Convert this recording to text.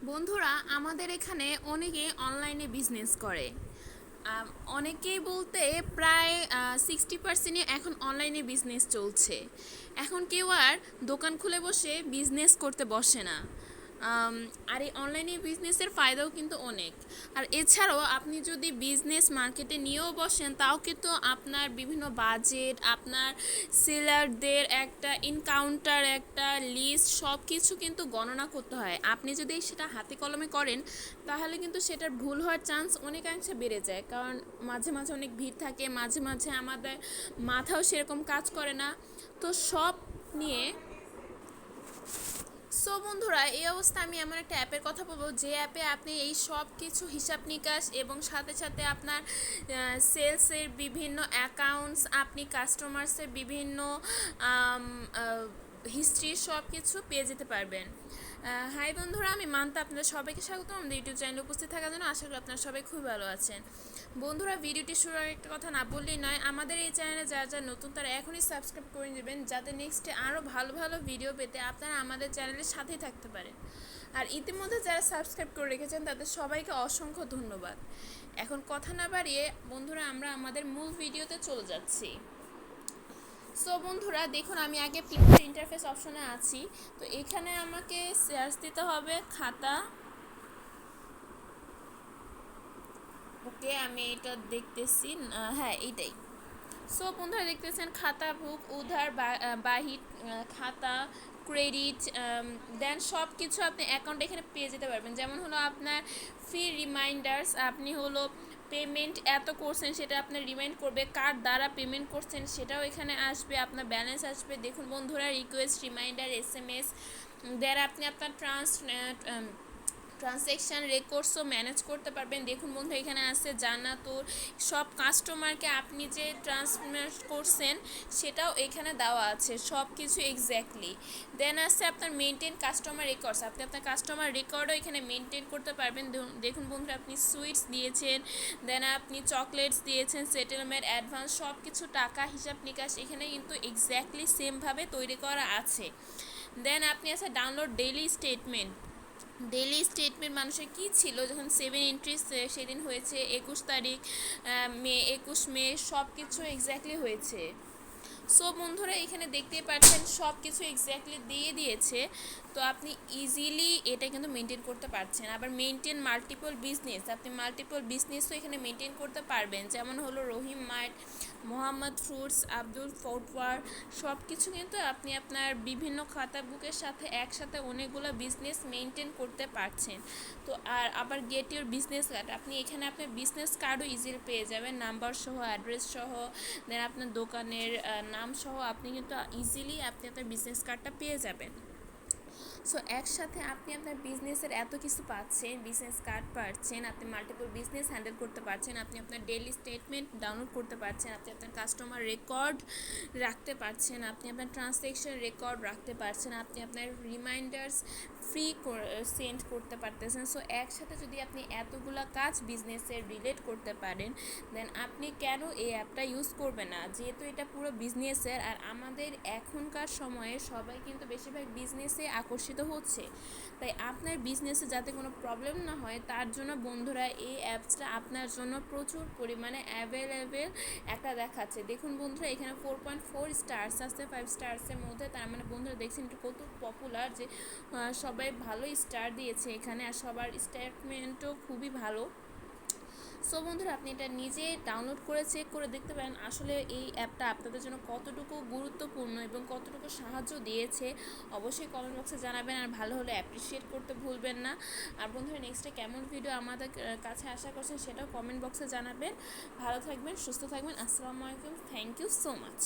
বন্ধুরা, আমাদের এখানে অনেকে অনলাইনে বিজনেস করে। অনেকেই বলতে প্রায় 60% এখন অনলাইনে বিজনেস চলছে। এখন কেউ আর দোকান খুলে বসে বিজনেস করতে বসে না। আর এই অনলাইনে বিজনেসের ফায়দাও কিন্তু অনেক। আর এছাড়াও আপনি যদি বিজনেস মার্কেটে নিয়েও বসেন, তাও কিন্তু আপনার বিভিন্ন বাজেট, আপনার সেলারদের একটা এনকাউন্টার, একটা লিস্ট, সব কিছু কিন্তু গণনা করতে হয়। আপনি যদি সেটা হাতে কলমে করেন, তাহলে কিন্তু সেটার ভুল হওয়ার চান্স অনেকাংশে বেড়ে যায়। কারণ মাঝে মাঝে অনেক ভিড় থাকে, মাঝে মাঝে আমাদের মাথাও সেরকম কাজ করে না। তো সব নিয়ে বন্ধুরা, এই অবস্থা আমি এমন একটা অ্যাপের কথা বলবো, যে অ্যাপে আপনি এই সব কিছু হিসাব নিকাশ এবং সাথে সাথে আপনার সেলসের বিভিন্ন অ্যাকাউন্টস, আপনি কাস্টমার্সের বিভিন্ন হিস্ট্রি, সব কিছু পেয়ে যেতে পারবেন। হাই বন্ধুরা, আমি মান্তা, আপনাদের সবাইকে স্বাগত আমাদের ইউটিউব চ্যানেলে উপস্থিত থাকার জন্য। আশা করি আপনারা সবাই খুব ভালো আছেন। বন্ধুরা, ভিডিওটি শুরুর একটা কথা না বললেই নয়, আমাদের এই চ্যানেলে যারা নতুন তারা এখনই সাবস্ক্রাইব করে নেবেন, যাতে নেক্সটে আরও ভালো ভালো ভিডিও পেতে আপনারা আমাদের চ্যানেলের সাথেই থাকতে পারেন। আর ইতিমধ্যে যারা সাবস্ক্রাইব করে রেখেছেন তাদের সবাইকে অসংখ্য ধন্যবাদ। এখন কথা না বাড়িয়ে বন্ধুরা, আমরা আমাদের মূল ভিডিওতে চলে যাচ্ছি। বন্ধুরা দেখুন, আমি আগে প্রিন্টার ইন্টারফেস অপশনে আছি। তো এখানে আমাকে সার্চ দিতে হবে খাতা। ওকে, আমি এটা দেখতেছি। হ্যাঁ, এইটাই। বন্ধুরা দেখতেছেন খাতা বুক, উধার, বাহির, খাতা, ক্রেডিট, দেন সব কিছু আপনি অ্যাকাউন্ট এখানে পেয়ে যেতে পারবেন। যেমন হলো আপনার ফি রিমাইন্ডার্স, আপনি হলো পেমেন্ট এত করছেন সেটা আপনার রিমাইন্ড করবে, কার দ্বারা পেমেন্ট করছেন সেটাও এখানে আসবে, আপনার ব্যালেন্স আসবে। দেখুন বন্ধুরা, রিকোয়েস্ট, রিমাইন্ডার, SMS, দেন আপনি আপনার ট্রানজ্যাকশান রেকর্ডসও ম্যানেজ করতে পারবেন। দেখুন বন্ধু, এখানে আছে জানা তোর সব কাস্টমারকে আপনি যে ট্রান্সফার করছেন সেটাও এখানে দেওয়া আছে, সব কিছু এক্স্যাক্টলি। দেন আছে আপনার মেনটেন কাস্টমার রেকর্ডস, আপনি আপনার কাস্টমার রেকর্ডও এখানে মেনটেন করতে পারবেন। দেখুন বন্ধুরা, আপনি সুইটস দিয়েছেন, দেন আপনি চকলেটস দিয়েছেন, সেটেলমেন্ট, অ্যাডভান্স, সব কিছু টাকা হিসাব নিকাশ এখানে কিন্তু এক্স্যাক্টলি সেমভাবে তৈরি করা আছে। দেন আপনি আছে ডাউনলোড ডেইলি স্টেটমেন্ট মানুষের কী ছিল, যখন 7 এন্ট্রিস সেদিন হয়েছে 21 তারিখ মে, 21 মে, সব কিছু এক্স্যাক্টলি হয়েছে। বন্ধুরা, এখানে দেখতেই পাচ্ছেন সব কিছু এক্স্যাক্টলি দিয়ে দিয়েছে। তো আপনি ইজিলি এটা কিন্তু মেনটেন করতে পারছেন। আবার মেনটেন মাল্টিপল বিজনেস, আপনি মাল্টিপল বিজনেসও এখানে মেনটেন করতে পারবেন। যেমন হলো Rahim mart, Mohammad fruits, Abdul footwear, সব কিছু কিন্তু আপনি আপনার বিভিন্ন খাতা বুকের সাথে একসাথে অনেকগুলো বিজনেস মেনটেন করতে পারছেন। তো আর আবার গেট ইউর বিজনেস কার্ড, আপনি এখানে আপনার বিজনেস কার্ডও ইজিলি পেয়ে যাবেন, নাম্বার সহ, অ্যাড্রেস সহ, দেন আপনার দোকানের নাম সহ আপনি কিন্তু ইজিলি আপনি আপনার বিজনেস কার্ডটা পেয়ে যাবেন। একসাথে আপনি আপনার বিজনেসের এত কিছু পাচ্ছেন, বিজনেস কার্ড পাচ্ছেন, আপনি মাল্টিপল বিজনেস হ্যান্ডেল করতে পারছেন, আপনি আপনার ডেইলি স্টেটমেন্ট ডাউনলোড করতে পারছেন, আপনি আপনার কাস্টমার রেকর্ড রাখতে পারছেন, আপনি আপনার ট্রানজ্যাকশন রেকর্ড রাখতে পারছেন, আপনি আপনার রিমাইন্ডার্স ফ্রি সেন্ড করতে পারতেছেন। একসাথে যদি আপনি এতগুলা কাজ বিজনেসের রিলেট করতে পারেন, দেন আপনি কেন এই অ্যাপটা ইউজ করবেন না, যেহেতু এটা পুরো বিজনেসের। আর আমাদের এখনকার সময়ে সবাই কিন্তু বেশিরভাগ বিজনেসে আকর্ষিত হচ্ছে। তাই আপনার বিজনেসে যাতে কোনো প্রবলেম না হয়, তার জন্য বন্ধুরা এই অ্যাপসটা আপনার জন্য প্রচুর পরিমাণে অ্যাভেলেবেল একটা দেখাচ্ছে। দেখুন বন্ধুরা, এখানে 4.4 স্টার্স আছে 5 স্টার্সের মধ্যে। তার মানে বন্ধুরা দেখছেন এটা কত পপুলার, যে সবাই ভালোই স্টার দিয়েছে এখানে, আর সবার স্টেটমেন্টও খুবই ভালো। বন্ধুরা, আপনি এটা নিজে ডাউনলোড করে চেক করে দেখতে পারেন আসলে এই অ্যাপটা আপনাদের জন্য কতটুকু গুরুত্বপূর্ণ এবং কতটুকু সাহায্য দিয়েছে। অবশ্যই কমেন্ট বক্সে জানাবেন, আর ভালো হলে অ্যাপ্রিসিয়েট করতে ভুলবেন না। আর বন্ধুরা, নেক্সটে কেমন ভিডিও আমাদের কাছে আশা করছেন সেটাও কমেন্ট বক্সে জানাবেন। ভালো থাকবেন, সুস্থ থাকবেন। আসসালামু আলাইকুম, থ্যাংক ইউ সো মাচ।